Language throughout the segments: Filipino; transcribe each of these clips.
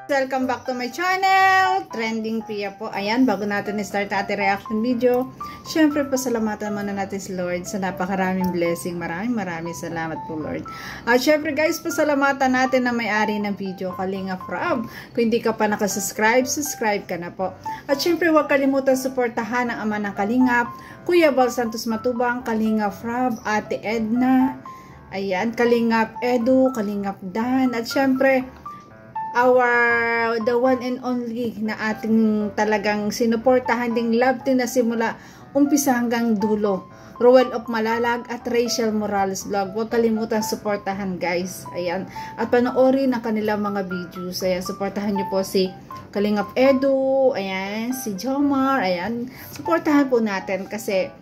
Welcome back to my channel, Trending Pia po. Ayan, bago natin i-start ating reaction video, syempre pasalamatan muna natin si Lord sa napakaraming blessing. Maraming salamat po, Lord. At syempre guys, pasalamatan natin na may-ari ng video, Kalingap Rob. Kung hindi ka pa nakasubscribe, subscribe ka na po. At syempre huwag kalimutan suportahan ang ama ng Kalingap, Kuya Bal Santos Matubang, Kalingap Rob, Ate Edna, ayan, Kalingap Edu, Kalingap Dan, at syempre the one and only na ating talagang sinuportahan ding love team na simula umpisa hanggang dulo, Roel of Malalag at Rachel Morales Vlog. Huwag kalimutan suportahan guys, ayan, at panoorin ang kanilang mga videos. Ayan, suportahan nyo po si Kalingap Edu, ayan, si Jomar, ayan, suportahan po natin kasi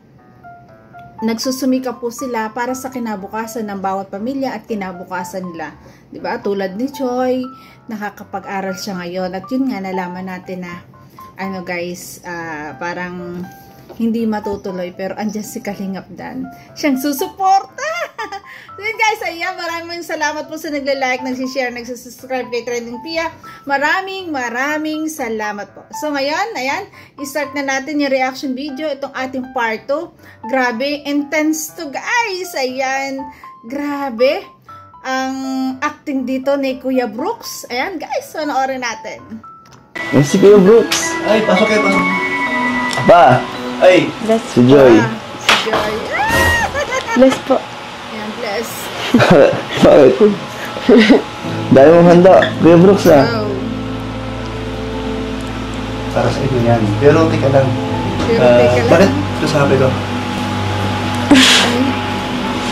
nagsusumika po sila para sa kinabukasan ng bawat pamilya at kinabukasan nila. Diba? Tulad ni Choi, nakakapag-aral siya ngayon. At yun nga, nalaman natin na, ano guys, parang hindi matutuloy. Pero andyan si Kalingap Dan. Siyang susuporta! So yun guys, ayan, maraming salamat po sa nagla-like, nagsishare, nagsasubscribe kay Trending Pia. Maraming salamat po. So ngayon, ayan, i-start na natin yung reaction video. Itong ating part 2. Grabe, intense to guys. Ayan, grabe ang acting dito ni Kuya Brooks. Ayan guys, panoorin natin. Si Kuya Brooks. Ay, pasok kayo, pasok. Pa. Ay, Si Joy. Si Joy. Bless po. Ayan, bless. Bakit? Dahil mong handa. Kuya Brooks ah. Wow. para sa inyo yan. Pero teka lang. Pero teka lang. Bakit ito sabi ko?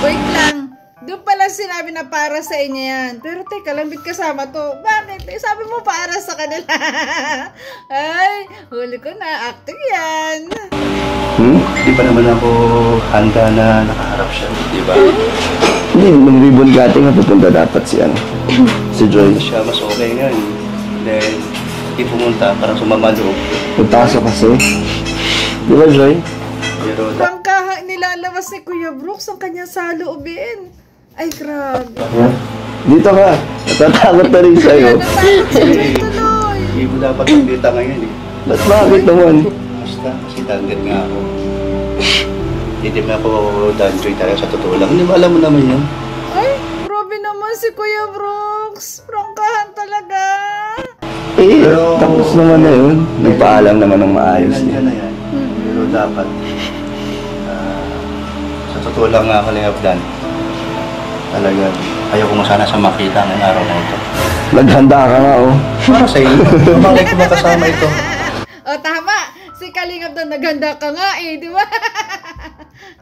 Wait lang. Doon pala sinabi na para sa inyo yan. Pero teka lang, bit kasama to. Bakit? Eh, sabi mo para sa kanila. Ay, huli ko na. Acting yan. Di ba naman ako handa na nakaharap siya? Di ba? Hindi, nung ribbon cutting na pupunta dapat si ano. Si Joy. Siya mas okay nga. Then, di pumunta, parang sumama loob. Pagpasok kasi. Di ba Joy? Pero, Pangkaha nilalabas ni Kuya Brooks ang kanyang saloobin. Ay, grabe. Dito ka. Natatakot na rin sa'yo. Natakot si Joy tuloy. hindi mo dapat magkita ngayon eh. Ba't bakit naman? Basta, kasi tanggit nga ako. Hindi mo ako danjoy talaga sa totoo lang. Hindi mo alam mo naman yun. Ay, grabe naman si Kuya Brooks. Prangkahan talaga. Eh, Pero- tapos naman na yun. Nagpaalam naman ng maayos Yan niya. na yan. Pero dapat, sa totoo lang nga Kalingap Dan, talaga, ayaw ko sana sa makita ng araw na ito. Naghanda ka nga oh. Para sa iyo, malay ko makasama ito. O, tama. Si Kalingap doon, naghanda ka nga eh, di ba?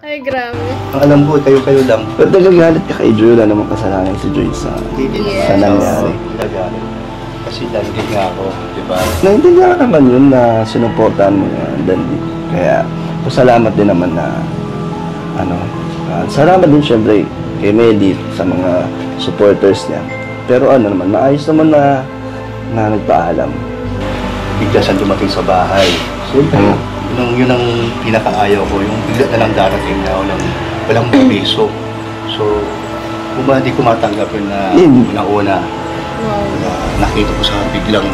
Ay, grabe. Ang alam ko, kayo-kayo lang. Pero nagagalit ka kay Joy. Wala namang kasalanan si Joy sa Yes. nangyari. Nagagalit. Kasi dandig nga ako, di ba? Naintindihan ka naman yun na sinuportahan mo yan, Dandy. Kaya, pasalamat din naman na, salamat din syempre kay Medi sa mga supporters niya. Pero naman, maayos naman na nagpaalam. Bigla siyang dumating sa bahay. Siyempre, yun ang pinakaayaw ko, yung bigla na lang darating na walang permiso. So, di ko matanggap yun na unang-una. Wow. Nakita ko sa biglang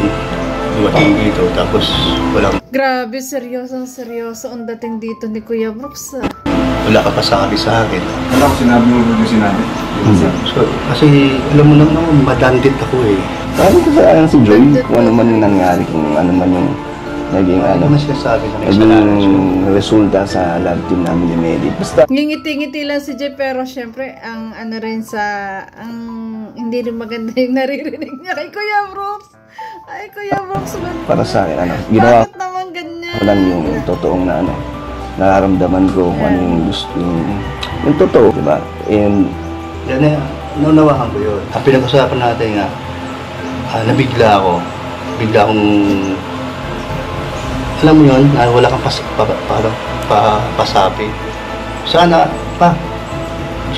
dumating dito, tapos walang Grabe, seryoso ang dating dito ni Kuya Brooks. wala ka pa sabi sa akin. Wala ko sinabi mo yung sinabi. So, kasi alam mo naman, madandit ako eh. Sabi ko sa akin si Joy, kung ano man yung nangyari, kung ano man yung naging Ano naman sinasabi na eksalanan. naging resulta sa love team namin ni Medi. Basta, Ngingiti-ngiti lang si Jay, pero syempre, ang hindi rin maganda yung naririnig niya kay Kuya Brooks. Ay, Kuya Brooks, para sa akin, ginawa bakit naman ganyan? ko lang yung totoong nararamdaman ko, kung ano yung gusto, yung totoo, diba? And, Yan na, naunawahan ko yun. Ang pinag-usapan natin nga, nabigla ako. Bigla akong, alam mo yun, wala kang pasabi. Sana, pa,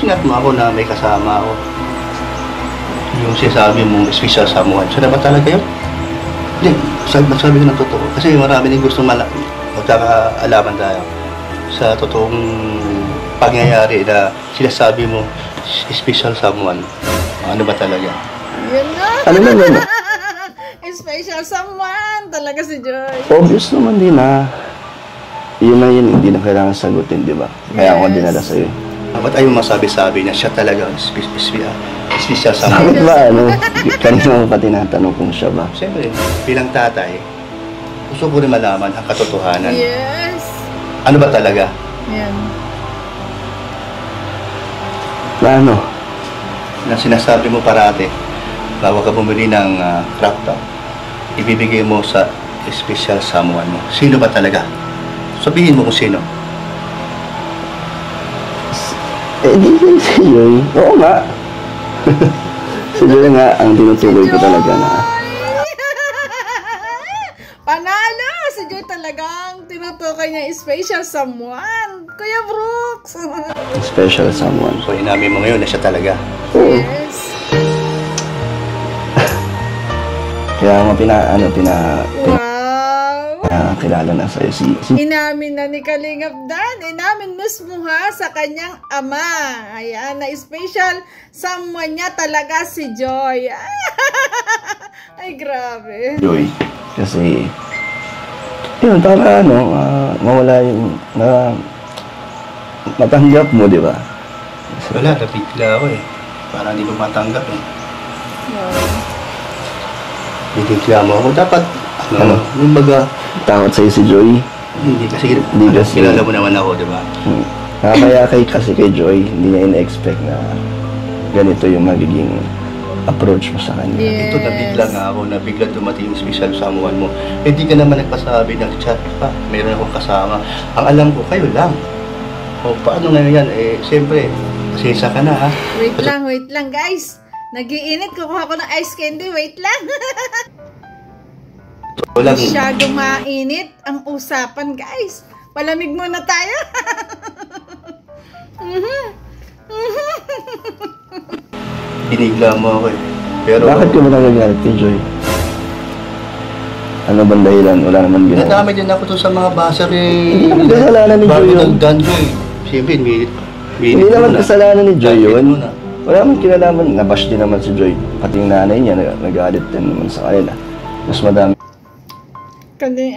sinat mo ako na may kasama ako. Yung sinasabi mong special someone. Sana ba talaga yun? Hindi, sabi ko ng totoo. Kasi marami din gusto magkakaalaman tayo sa totoong pangyayari na sinasabi mo special someone. Ano ba talaga? Yun na. Ano naman? Special someone talaga si Joy. Obvious naman din na yun na yun, hindi na kailangan sagutin, di ba? Kaya ako dinala sa'yo. Ba't ayaw masabi-sabi na siya talaga special someone? Bakit ba, ano? Kanina mo pa tinatanong kung siya ba? Siyempre, bilang tatay, gusto ko rin malaman ang katotohanan. Yes. Ano ba talaga? Yan. Na ano? Na sinasabi mo parati, bago ka bumili ng crop top, ibibigay mo sa special someone mo. Sino ba talaga? Sabihin mo kung sino. Di rin si Joy. Oo nga. Si Joy nga ang tinutukoy ko talaga na. Panalo! Si Joy talagang tinutukoy niya special someone. Kuya Brooks. Special someone. So, inamin mo ngayon na siya talaga. Yes. Kaya nga Wow. kilala na sa'yo si Inamin na ni Kalingap Dan. Inamin mismo ha sa kanyang ama. Ayan, na special someone niya talaga si Joy. Ay, grabe. Joy. Kasi, yun, para mawala yung, matanggap mo, di ba? Wala, napigla ako eh. Parang hindi ko matanggap eh. Binigla mo ako. Dapat, yung baga, Takot sa'yo si Joy. hindi kasi kasi- kilala mo naman ako, di ba? Kaya kasi kay Joy, hindi niya in-expect na ganito yung magiging approach mo sa kanya. Yes. Ito, nabigla nga ako, nabigla dumating yung special someone mo. Eh, di ka naman nagpasabi ng chat pa, mayroon akong kasama. Ang alam ko, kayo lang. O, paano ngayon yan? Eh, siyempre, pasensya ka na, ha? Wait lang guys. Nagiinit. Kukuha ko ng ice candy. Wait lang. Walang, Masyadong mainit ang usapan guys. Palamig muna tayo. binigla mo ako eh. Pero, Bakit ka mo nagagalit kay Joy? Ano bang dahilan? Wala naman ginawa. nadami din ako to sa mga buzzer eh. Hindi naman kasalanan ni Joy Bago yun. nagdanjo eh. Siyempre, Hindi naman kasalanan ni Joy yun. Muna. Wala naman kinalaman. Nabash din naman si Joy. Pati yung nanay niya, nag-alit din naman sa kanila. Mas madami. Kani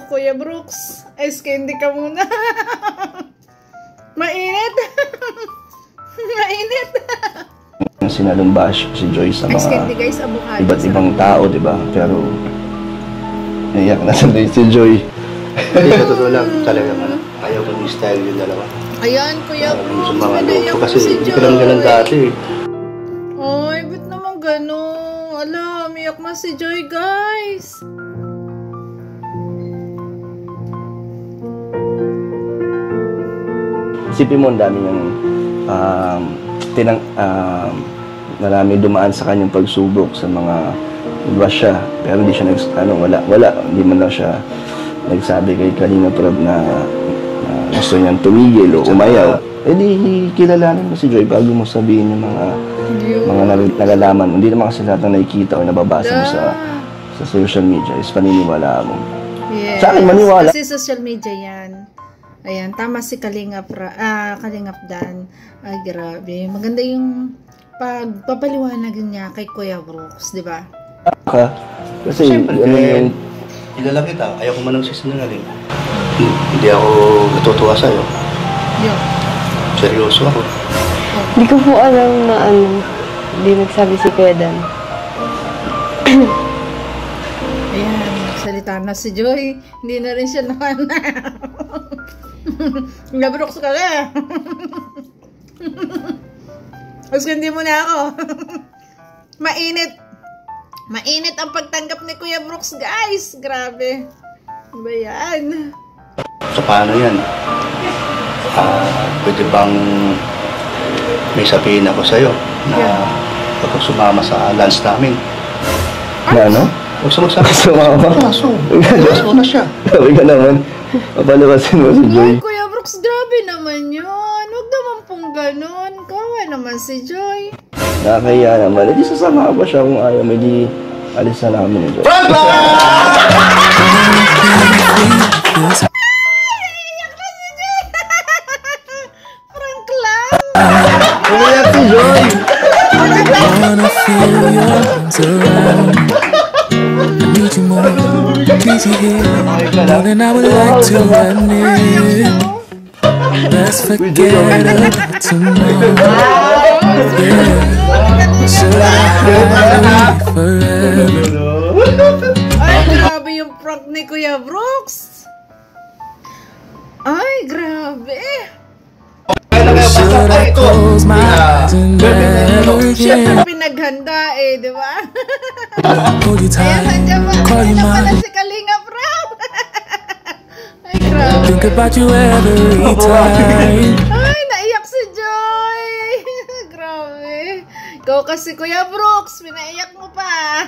Kuya Brooks, ice candy ka muna. Mainit. Mainit. Sinalong bash si Joy sa Ice candy mga guys, avocado. iba't ibang tao, di ba? Pero, naiyak na si Joy. Hindi, sa totoo lang, talaga man. Ayaw ko yung style yung dalawa. Ayan, Kuya Yung Brooks. sa mga pinayak loko mo kasi si hindi ko lang ganun Joy. dati eh. Ay, ba't naman gano'n? Ala, umiyak na si Joy, guys. Isipin mo, ang dami niyang marami dumaan sa kanyang pagsubok sa mga basya. Pero hindi siya hindi man lang siya nagsabi kay Kalinga Prab na gusto niyang tumigil o umayaw. Eh di kilalanin mo si Joy bago mo sabihin yung mga nalalaman. Hindi naman kasi lahat na nakikita o nababasa mo sa social media is paniniwalaan mo. Yes. Sa akin, maniwala. Kasi social media yan. Ayan, tama si Kalingap Dan. Ay, grabe. Maganda yung pagpapaliwanag niya kay Kuya Brooks, di ba? Kasi Siyempre, yung kilala kita, ayaw ko man ng sisinungaling. Hindi ako natutuwa sa'yo. Yun. Seryoso ako. Hindi ko po alam na hindi nagsabi si Kuya Dan. Ayan, salita na si Joy. Hindi na rin siya naman. Nabrooks ka na. Mas hindi mo na ako. Mainit. Mainit ang pagtanggap ni Kuya Brooks, guys. Grabe. Ano ba yan? So, paano yan? Pwede bang may sabihin ako sa'yo na kapag sumama sa lunch namin, ano? huwag sa magsabi. Sumama? Kaso, iwas mo na siya. Sabi ka naman, papalabasin mo si Joy. Ay, Kuya naman yun. Huwag naman pong ganun. Kawa naman si Joy. Nakakaya naman. Hindi sasama ba siya kung ayaw mo, di alis na namin ito. Prank lang. Umiyak si Joy! Wanna feel your arms around. I need you more, need you here, more than I would like to admit. Let's forget about tomorrow. Yeah. Should I hide forever? Ay, grabe yung prank ni Kuya Brooks. Ay, grabe. Should I close my eyes and never Siyempre again pinaghanda eh, di ba? hold you Ayan, tight, nandiyan pa. call you Nandiyan pala mine, si Kalinga Prab. Ay, grabe. think about you every time. Ay, naiyak si Joy. Grabe. Ikaw kasi Kuya Brooks, pinaiyak mo pa.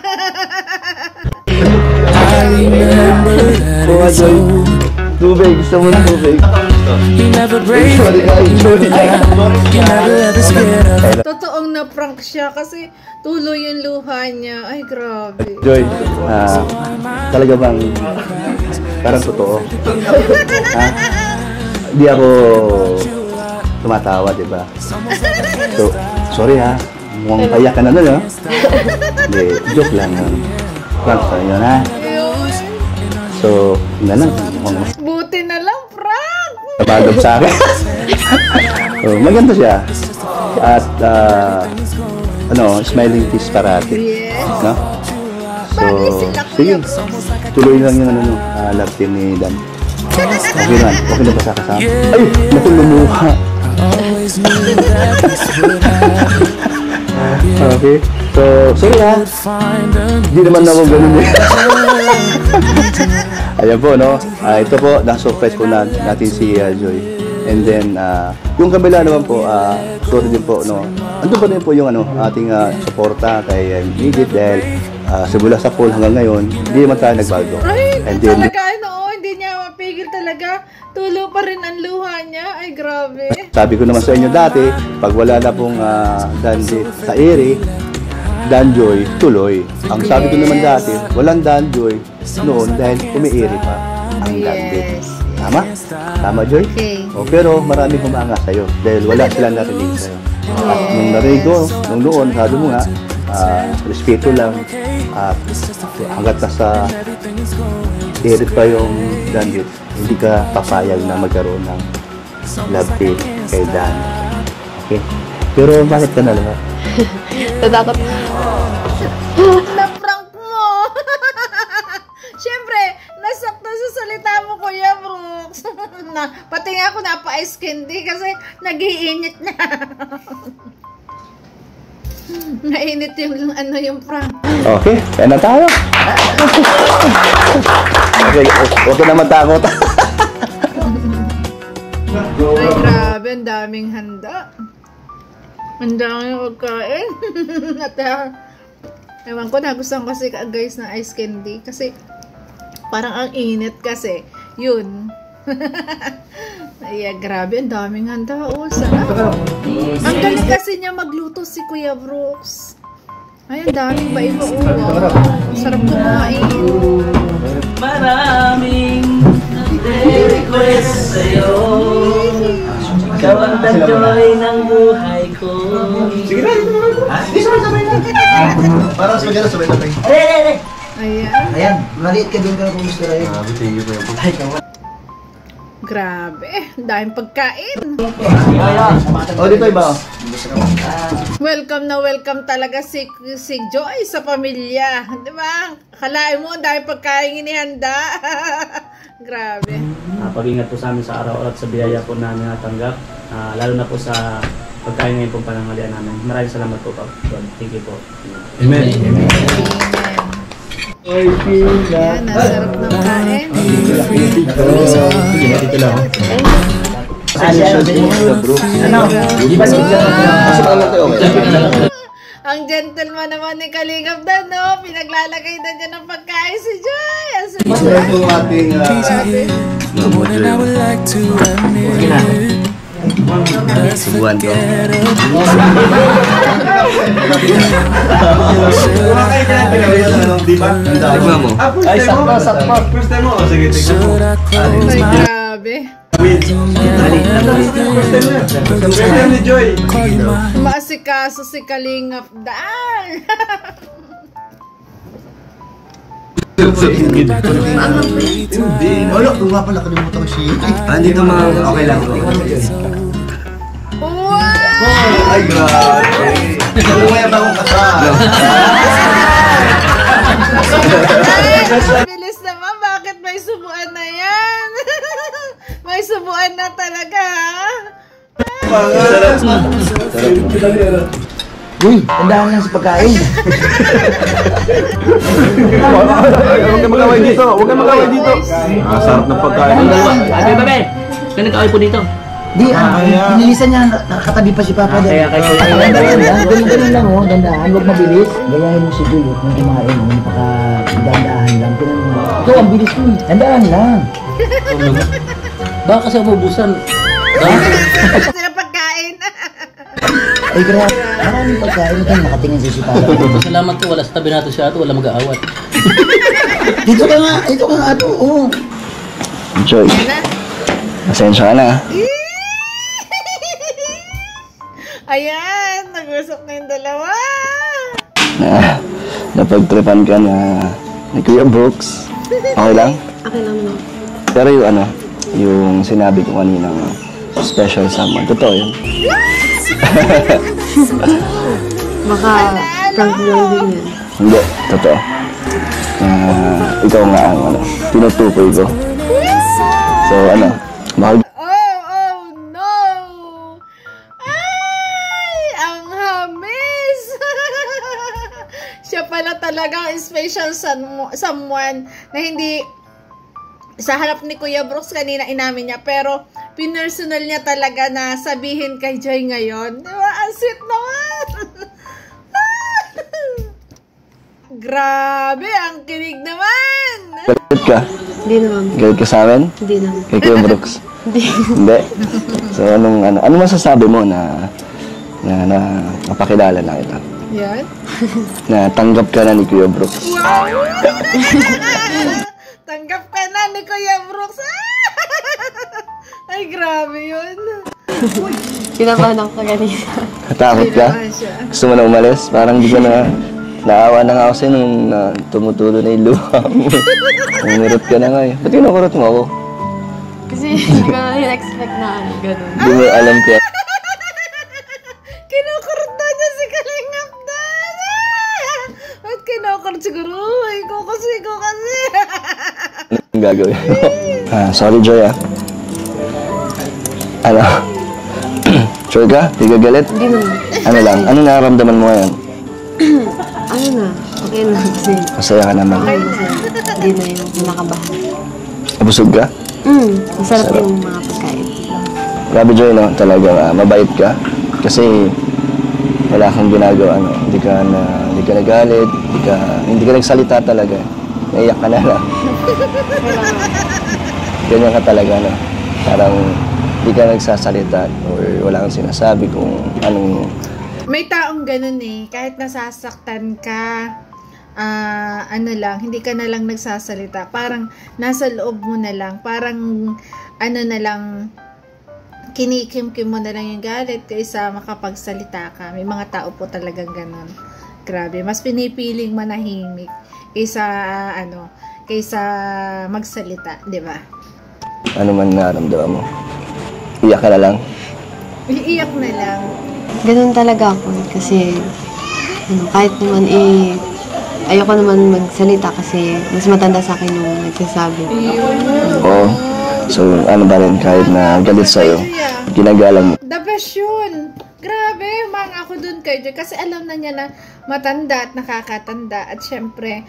I remember that it's over. Tubig, gusto mo ng tubig. You never break, you never lie, you never ever scared of. Totoong na-prank siya kasi tuloy yung luha niya. Ay, grabe. Joy, talaga bang parang totoo? Hindi ako tumatawa, di ba? So, sorry ha. Mukhang payak ka na nun, ha? Hindi, joke lang. Prank sa inyo, ha? Ayun. So, na lang. Mukhang Buti na lang, prank. napagod sa akin. So, maganda siya. At, smiling face parati. Yes. No? So, Bagay sila, sige. Kuya Brooks. Tuloy lang yung love team ni Dan. Okay na. Okay na ba sa kasama? Ay! Naku, lumuha. Always knew that this would happen. Okay. So, sorry ha. Find a Hindi naman ako ganun eh. Ayan po, no? Ito po, na-surprise po natin si Joy. And then, yung kabila naman po, sorry din po, no? Andun pa rin po yung ating suporta kay Midget dahil simula sa poll hanggang ngayon, hindi naman tayo nagbago. Ay, And then, talaga, hindi niya mapigil talaga. Tulo pa rin ang luha niya. Ay, grabe. sabi ko naman sa inyo dati, pag wala na pong Dan sa ere, Dan Joy, tuloy. Ang sabi ko naman dati, walang Dan Joy noon dahil umi-ere pa ang Dan Joy. Yes. Tama? Tama, Joy? Okay. O, pero maraming humanga sa'yo dahil wala silang narinig sa'yo. At nung narinig ko, nung noon, sabi mo nga, respeto lang at hanggat nasa ere pa yung Dan Joy, hindi ka papayag na magkaroon ng love team kay Dan. Okay? Pero bakit ka nalaman? Tatakot. Na-prank mo. Siyempre, nasakta sa salita mo, Kuya Brooks. Pati nga ako napa-ice candy kasi nag-iinit na. Nainit yung prank. Okay, kaya na tayo. Okay, huwag ka na matakot. Ay, grabe, ang daming handa. Ang daming pagkain. At ewan ko, nagustuhan kasi guys ng ice candy. Kasi parang ang init kasi. Yun. Ay, grabe, ang daming handa. Oh, sarap. Ang galing kasi niya magluto si Kuya Brooks. Ay, ang daming ba-iba ulo. Sarap kumain. Maraming request sa'yo. Ikaw ang joy ng buhay ko. Sige na, sabay na. Parang sabay. Ayan. Ayan, maliit ka din ka na kumusta rin. Thank you, Kuya. Grabe, ang daming pagkain. O, dito iba. Welcome na welcome talaga si Joy sa pamilya. Di ba? Kalain mo, ang daming pagkain inihanda. Grabe. Pag-ingat po sa amin sa araw-araw at sa biyaya po namin natanggap. Lalo na po sa pagkain ngayon pong pananghalian namin. Maraming salamat po, Papa. Thank you po. Amen. Ayan, nasarap ng kain. Dito lang. Ang gentleman naman ni Kalingap Dan, no? Pinaglalagay na dyan ng pagkain si Joy. Ang sarap. Ito yung ating The more than I would like to admit. Let's Subuhan ko. forget Di ba? Tignan mo. Ay, sakto. First time mo. Sige, tignan mo. Should I close Ay, my grabe. First time ni Joy. call you mine? Maasikaso si Kalingap Dan. Hindi. Wala, kung nga pala kalimutan ko siya. Dito mga okay lang. Wow! Ay, grabe. Lumaya ba akong kasal? Ay, bilis naman. Bakit may subuan na yan? May subuan na talaga, ha? Uy, tandaan lang sa pagkain. Huwag kang mag-away dito. Huwag kang mag-away dito. Sarap ng pagkain. Ate, babe! Kaya nag-away po dito. Di, pinilisan niya, nakakatabi pa si Papa. Kaya kayo Ganun lang oh, dandaan, huwag mabilis. Gayahin mo si Juliet nung kumain, dandaan lang. Ito, ang bilis mo. Dandaan lang. Baka kasi umubusan. Sila pagkain. Ay, grabe. Maraming pagkain ito, nakatingin si Papa. Salamat po, wala sa tabi natin siya at wala mag-aawat. Dito ka nga ato, oh. Joy, pasensya ka na. Ayan, nag-usap na yung dalawa. Napagtripan ka na ni Kuya Brooks. Okay lang? Okay lang no. Pero yung sinabi ko kanina special someone, totoo yun. Baka prank lang din yan. Hindi, totoo. Ikaw nga ang tinutukoy ko. So mahal. Oh no! Ay, ang hamis! Siya pala talagang special someone na hindi sa harap ni Kuya Brooks kanina inamin niya, pero pinersonal niya talaga na sabihin kay Joy ngayon. Di ba? Ang sweet naman! Grabe, ang kinig naman! Galit ka? Hindi naman. Galit ka sa amin? Hindi naman. Kay Kuya Brooks? Hindi. So ano masasabi mo na napakilala na kita? Yan. Na tanggap ka na ni Kuya Brooks? Wow! Tanggap ka na ni Kuya Brooks. Ay, grabe yun. Kinabahan ako kanina. Natakot ka? Kinabahan siya. Gusto mo na umalis? Parang di ka na naawa na nga ako sa'yo nung tumutulo na yung luha mo. Umurot ka na nga eh. Ba't kinukurot mo ako? Kasi hindi ko na expect na gano'n. Hindi mo alam kaya. Kinukurot na niya si Kalingap Dan. Ba't kinukurot siguro? Ikaw kasi. Anong gagawin mo? Sorry Joy Sure ka? Di ka galit? Hindi naman. Ano lang? Ano nararamdaman mo ngayon? Ano na? Okay na kasi. Masaya ka naman. Hindi na yung nakabahan. Nabusog ka? Masarap yung mga pagkain. Grabe Joy, no? Talagang mabait ka. Kasi wala kang ginagawa, no? Hindi ka nagalit, hindi ka nagsalita talaga. Naiyak ka na lang. Ganyan ka talaga, no? Parang hindi ka nagsasalita or wala kang sinasabi kung anong... May taong ganun eh. Kahit nasasaktan ka, hindi ka na lang nagsasalita. Parang nasa loob mo na lang. Parang na lang, kinikimkim mo na lang yung galit kaysa makapagsalita ka. May mga tao po talagang ganun. Grabe. Mas pinipiling manahimik kaysa magsalita. Di ba? Ano man nararamdaman mo. Iyak ka na lang. Iiyak na lang. Ganun talaga ako kasi kahit naman ayoko naman magsalita kasi mas matanda sa akin yung nagsasabi. Oo. So, ba rin, kahit na galit sa'yo, ginagalang mo. The best yun. Grabe, mga ako dun kay Joy. Kasi alam na niya na matanda at nakakatanda. At syempre,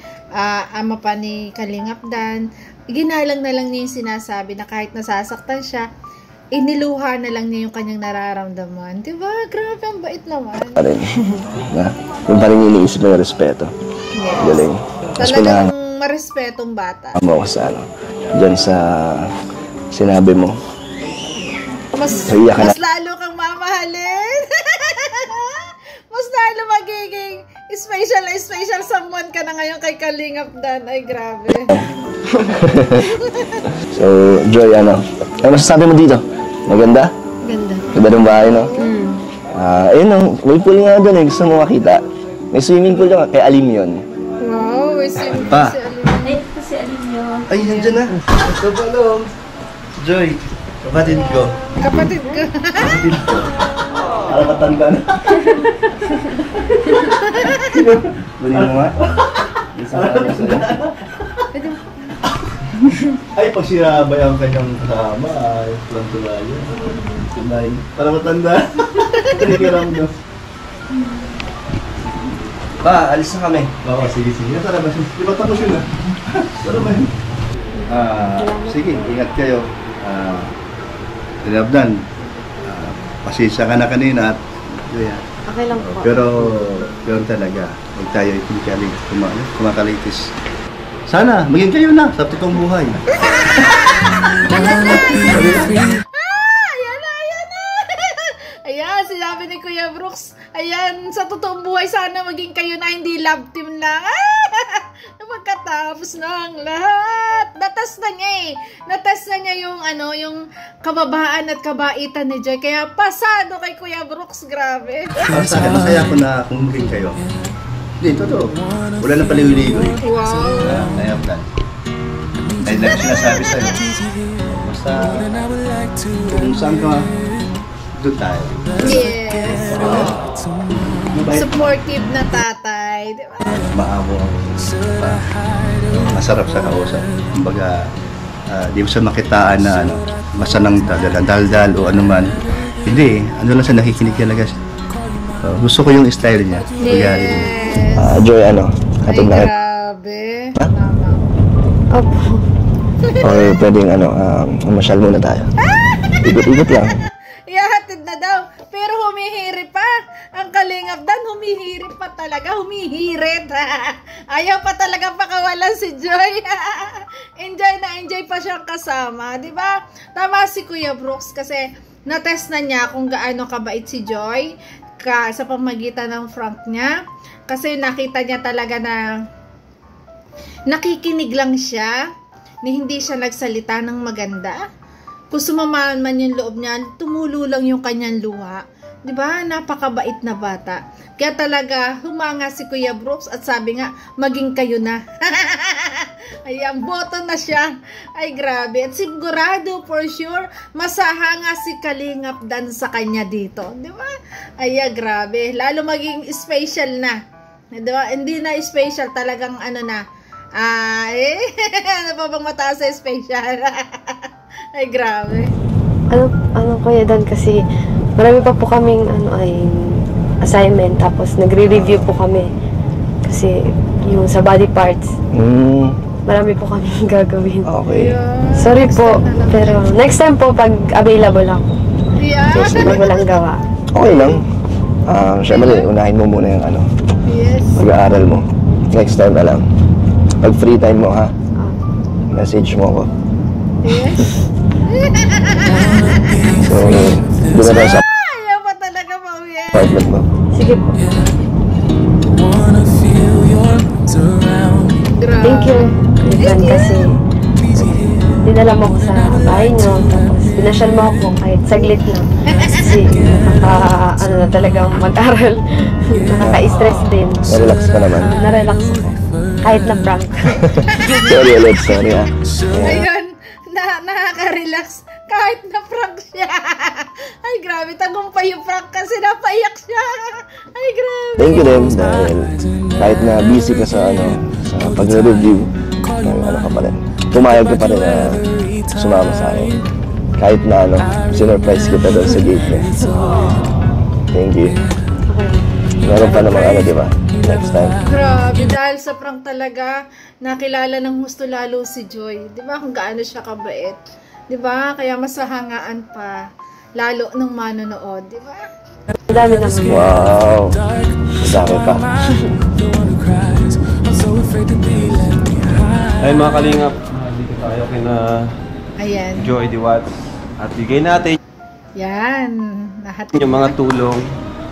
ama pa ni Kalingap Dan. Ginalang na lang niya yung sinasabi na kahit nasasaktan siya, iniluha na lang niya yung kanyang nararamdaman. Diba? Grabe, ang bait naman. Pa rin. Yung pa rin iniisip mo yung respeto. Yes. Galing. Mas Talagang marespetong bata. mo ako sa dyan sa sinabi mo. So, iyak ka na. mas lalo kang mamahalin. Mas lalo magiging special someone ka na ngayon kay Kalingap Dan. Ay, grabe. So, Joy, ano masasabi mo dito? Maganda? Ganda. Ganda ng bahay, no? Ayun, may pool nga doon eh. Gusto mo makita? May swimming pool doon. Kay Alim yun. Wow, may swimming Pa. si Alinyo. Ay, nandiyan na. Ito ba, Joy, kapatid ko. Kapatid ko. Para matanda na. Kunin mo nga. Ay, pag sinabay ang kanyang kasama, ay, tulang-tula yun. Tunay. Para matanda. Kanikiram nyo. Pa, alis na kami. Oo, sige. Tara ba? Di ba tapos yun, Tara ba yun? Sige, ingat kayo. Tinabdan. Pasensya ka na kanina at Okay lang po. pero talaga, huwag tayo kumakalitis. Sana, maging kayo na sa totoong buhay. Ayan, sinabi ni Kuya Brooks. Ayan, sa totoong buhay, sana maging kayo na, hindi love team lang. Pagkatapos ng lahat. Natas na niya yung, yung kababaan at kabaitan ni Joy. Kaya pasado kay Kuya Brooks, grabe. Masaya ko na kung maging kayo. Hindi, totoo. Wala na paliwiligoy. Wow. Kaya plan. Ay, lang sinasabi sa'yo. Basta, kung saan ka, doon tayo. Yes. Supportive na tatay. Diba? Maamo ako. Masarap sa kausap. Kumbaga, di mo sa makitaan na masanang daldal o anuman. Hindi, ano lang sa nakikinig talaga siya. Gusto ko yung style niya. Pagari niya. Joy, Ay, katog na. grabe. Opo. Okay, pwedeng masyal muna tayo. Ikot-ikot lang. Ihahatid na daw. Pero humihiri pa. Ang Kalingap Dan, humihiri pa talaga. Humihirit. Ayaw pa talaga pakawalan si Joy. Enjoy pa siyang kasama. Diba? Tama si Kuya Brooks kasi na-test na niya kung gaano kabait si Joy sa pamagitan ng Frank niya. Kasi nakita niya talaga na nakikinig lang siya, na hindi siya nagsalita ng maganda. Kung sumamaan man yung loob niya, tumulo lang yung kanyang luha. Diba? Napakabait na bata. Kaya talaga, humanga si Kuya Brooks at sabi nga, maging kayo na. Ayan, boto na siya. Ay, grabe. At sigurado, for sure, masahanga si Kalingap Dan sa kanya dito. Diba? Ay, grabe. Lalo maging special na. Diba? Hindi na special, talagang ano pa bang mataas sa special? Ay, grabe. Ano Kuya Dan, kasi marami pa po kaming assignment, tapos nagre-review po kami. Kasi yung sa body parts, marami po kaming gagawin. Okay. Sorry po, pero next time po pag available ako. Yeah. Kasi pag walang gawa. Okay lang. Siyempre, unahin mo muna yung Yes. pag-aaral mo. Next time na lang. Pag free time mo, ha? Message mo ako. Yes. So, doon na tayo sa Ayaw pa talaga pauwi. apartment mo. Sige po. Wanna feel your arms around me. Grabe. Thank you, Kuya Dan, kasi dinala mo ko sa bahay niyo, tapos pinasyal mo ako kahit saglit lang. Kasi na talagang mag-aral, nakaka-stress din. Na-relax ka naman. Na-relax ako. Kahit na prank. Sorry ulit, sorry ah. Ayun, nakaka-relax kahit na prank siya. Ay, grabe, tagumpay yung prank kasi napaiyak siya. Ay, grabe. Thank you din dahil kahit na busy ka sa sa pagre-review, ka pa rin. Pumayag ka pa rin na sumama sa akin. Kahit na sinurprise kita doon sa gate mo. Thank you. Meron pa namang di ba? Next time. Grabe, dahil sa prank talaga, nakilala ng gusto lalo si Joy. Di ba, kung gaano siya kabait. Di ba, kaya masahangaan pa. Lalo nung manonood, di ba? Ang dami naman. Wow. Madami pa. Ay mga kalingap, dito tayo kina Ayan. Joy Diwats. At bigay natin Yan. Lahat Yung mga tulong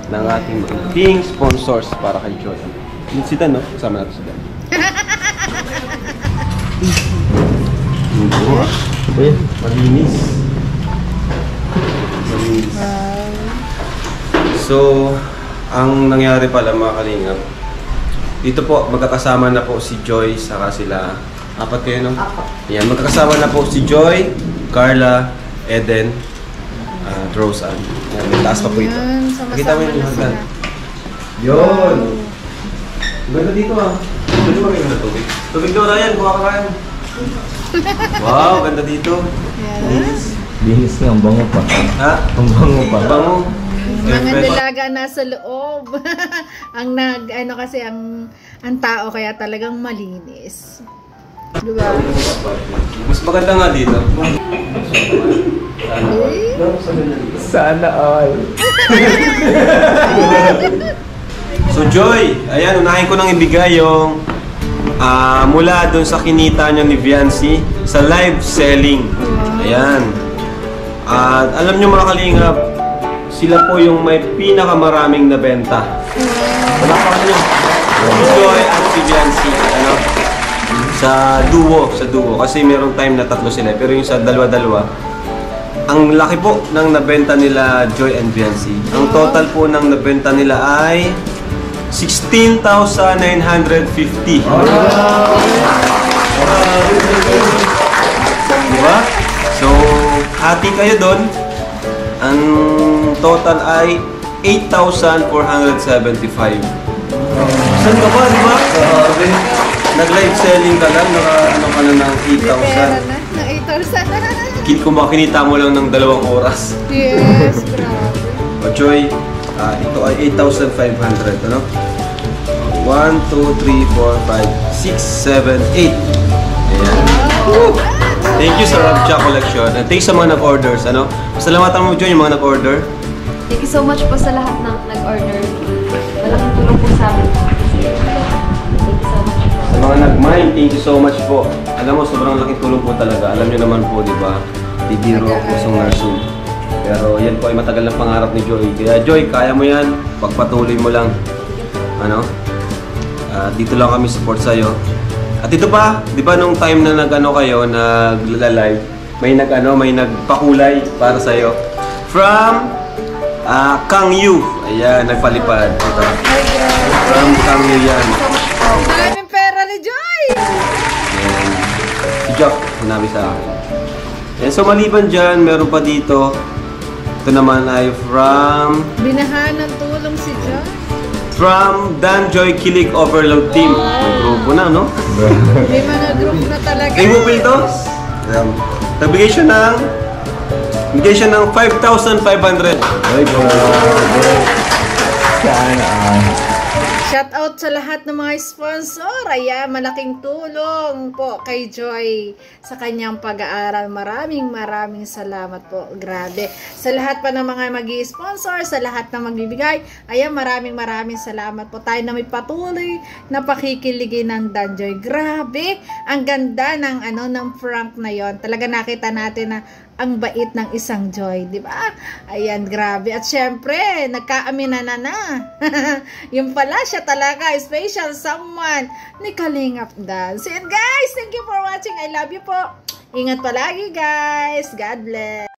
ng ating magiging sponsors para kay Joy. Yung si Dan, no? Kasama natin si Dan. Malinis. Malinis. So, ang nangyari pala mga kalingap, dito po, magkakasama na po si Joy, saka sila, apat kayo, no? Yan, magkakasama na po si Joy, Carla, Eden, Roseanne. Yan, may taas pa po ito. Nakita mo yung hagdan. Yun! Ganda dito ah. Ganda ba kayo na tubig? Tubig daw, Ryan, kuha ka Ryan. Wow, ganda dito. Linis. Linis nga, ang bango pa. Ha? Ang bango pa. Bango. Mga dalaga nasa loob. Ang tao kaya talagang malinis. Diba? Mas maganda nga dito. Sana all. So Joy, ayan, unahin ko nang ibigay yung mula dun sa kinita nyo ni Viancy sa live selling. Ayan. At alam nyo mga kalingap, sila po yung may pinakamaraming nabenta. Wala pa nyo. Si Joy at si Viancy. Ano? Sa duo. Kasi merong time na tatlo sila. Pero yung sa dalawa-dalawa, ang laki po ng nabenta nila Joy and Viancy. Ang total po ng nabenta nila ay 16,950. Diba? So, hati kayo doon. Ang total ay 8,475. Saan ka ba, diba? Nag-live selling ka lang, ano ka na ng 8,000. Na 8,000 Kung makinita mo lang ng 2 oras. Yes, grabe. O Joy, ito ay 8,500, ano? 1, 2, 3, 4, 5, 6, 7, 8. Ayan. Thank you sa Rabcha Collection. And thanks sa mga nag-orders, ano? Salamatan mo, Joy, yung mga nag-order. Thank you so much po sa lahat ng nag-order. Malaking tulong po sa amin. Thank you so much po. Sa mga nag-mind, thank you so much po. Alam mo, sobrang laking tulong po talaga. Alam niyo naman po, di ba? Bibiro ako sa nursing. Pero yan po ay matagal na pangarap ni Joy. Kaya Joy, kaya mo yan. Pagpatuloy mo lang. Ano? Dito lang kami support sa'yo. At ito pa, di ba nung time na nag-ano kayo, nag-live, may nagpakulay para sa'yo. From Kang Yu. Ayan, nagpalipad. Ito. From Kang Yu yan. Maraming pera ni Joy! Ayan. Si Jock, sinabi sa akin. Ayan, so maliban dyan, meron pa dito. Ito naman ay from... Binahan ng tulong si Joy. From Dan Joy Kilig Overload Team. May grupo na, no? May mga group na talaga. Kay Mupil to? Nagbigay siya ng 5,500. Ay, Sana all. Shout out sa lahat ng mga sponsor. Ayan, malaking tulong po kay Joy sa kanyang pag-aaral. Maraming salamat po. Grabe. Sa lahat pa ng mga mag-i-sponsor, sa lahat na magbibigay, ayan, maraming salamat po. Tayo na may patuloy na pakikiligin ng Dan Joy. Grabe. Ang ganda ng prank na yon. Talaga nakita natin na ang bait ng isang Joy, di ba? Ayan, grabe. At syempre, nagkaaminan na. Yung pala siya talaga, special someone ni Kalingap Dan. So yun guys, thank you for watching. I love you po. Ingat palagi guys. God bless.